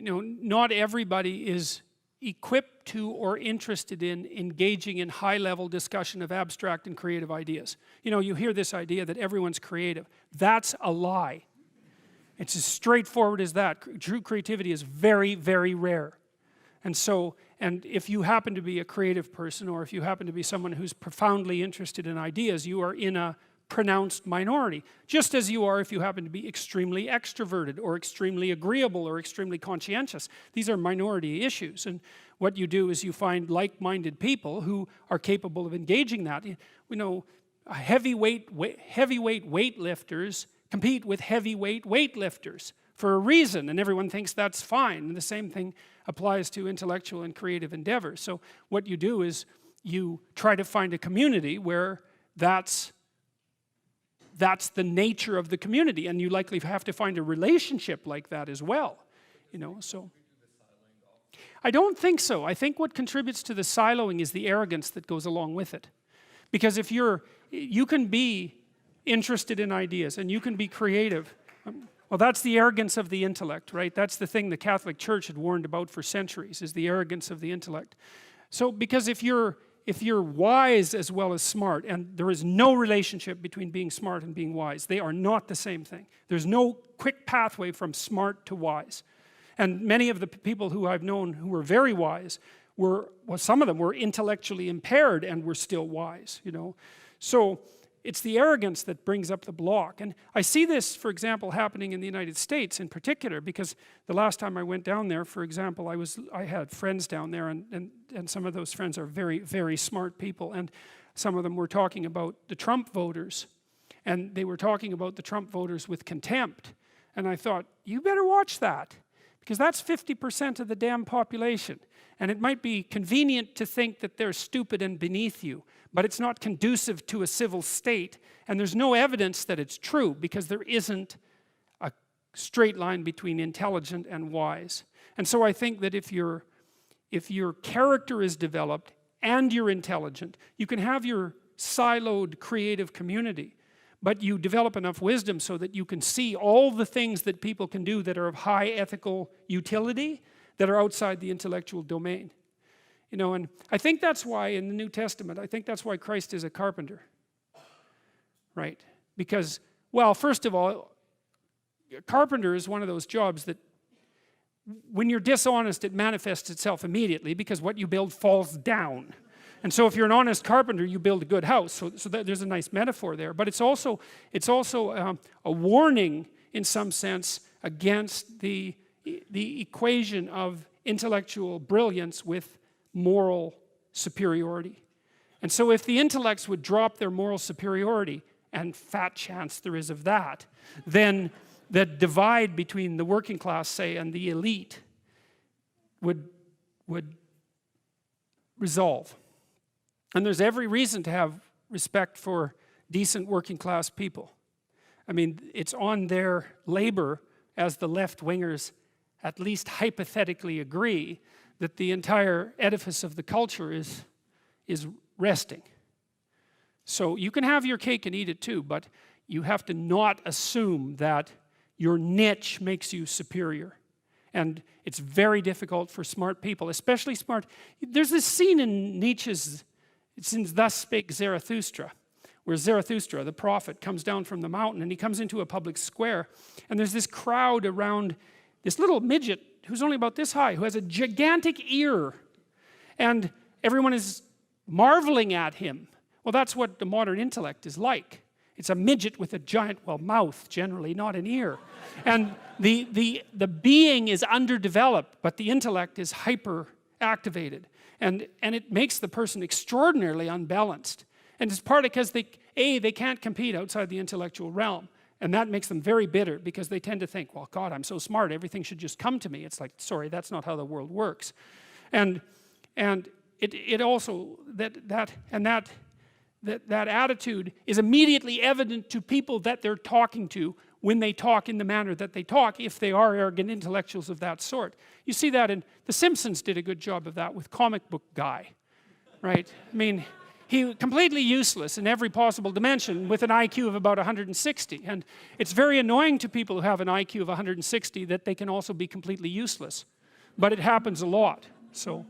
not everybody is equipped to or interested in engaging in high-level discussion of abstract and creative ideas. You hear this idea that everyone's creative. That's a lie. It's as straightforward as that. True creativity is very, very rare. And if you happen to be a creative person, or if you happen to be someone who's profoundly interested in ideas, you are in a pronounced minority, just as you are if you happen to be extremely extroverted or extremely agreeable or extremely conscientious. These are minority issues, and what you do is you find like-minded people who are capable of engaging that. Heavyweight weightlifters compete with heavyweight weightlifters for a reason, and everyone thinks that's fine, and the same thing applies to intellectual and creative endeavors. So what you do is you try to find a community where that's the nature of the community, and you likely have to find a relationship like that as well. So I don't think so. I think what contributes to the siloing is the arrogance that goes along with it. Because if you can be interested in ideas and you can be creative, well, that's the arrogance of the intellect, right? That's the thing the Catholic Church had warned about for centuries, is the arrogance of the intellect. So because if you're wise as well as smart, and there is no relationship between being smart and being wise, they are not the same thing. There's no quick pathway from smart to wise. And many of the people who I've known who were very wise some of them were intellectually impaired and were still wise, So it's the arrogance that brings up the block. And I see this, for example, happening in the United States in particular, because the last time I went down there, for example, I had friends down there, and some of those friends are very, very smart people, and some of them were talking about the Trump voters, and they were talking about the Trump voters with contempt. And I thought, you better watch that, because that's 50% of the damn population. And it might be convenient to think that they're stupid and beneath you, but it's not conducive to a civil state, and there's no evidence that it's true, because there isn't a straight line between intelligent and wise. And so I think that if your character is developed and you're intelligent, you can have your siloed creative community, but you develop enough wisdom so that you can see all the things that people can do that are of high ethical utility that are outside the intellectual domain. And I think that's why in the New Testament, I think that's why Christ is a carpenter. Right? Because, well, first of all, a carpenter is one of those jobs that when you're dishonest, it manifests itself immediately, because what you build falls down. And so if you're an honest carpenter, you build a good house. So there's a nice metaphor there. But it's also a warning, in some sense, against the equation of intellectual brilliance with moral superiority. And so if the intellects would drop their moral superiority, and fat chance there is of that, then the divide between the working class, say, and the elite would resolve. And there's every reason to have respect for decent working class people. I mean, it's on their labor, as the left-wingers at least hypothetically agree, that the entire edifice of the culture is resting. So you can have your cake and eat it too, but you have to not assume that your niche makes you superior. And it's very difficult for smart people, especially smart. There's this scene in Nietzsche's, it's in Thus Spake Zarathustra, where Zarathustra, the prophet, comes down from the mountain, and he comes into a public square, and there's this crowd around this little midget who's only about this high, who has a gigantic ear, and everyone is marveling at him. Well, that's what the modern intellect is like. It's a midget with a giant, well, mouth generally, not an ear. And the being is underdeveloped, but the intellect is hyper activated. And it makes the person extraordinarily unbalanced. And it's partly because they can't compete outside the intellectual realm. And that makes them very bitter, because they tend to think, well, God, I'm so smart, everything should just come to me. It's like, sorry, that's not how the world works. And it also, that attitude is immediately evident to people that they're talking to when they talk in the manner that they talk, if they are arrogant intellectuals of that sort. You see that in The Simpsons did a good job of that with Comic Book Guy, right? I mean, completely useless in every possible dimension with an IQ of about 160. And it's very annoying to people who have an IQ of 160 that they can also be completely useless. But it happens a lot, so.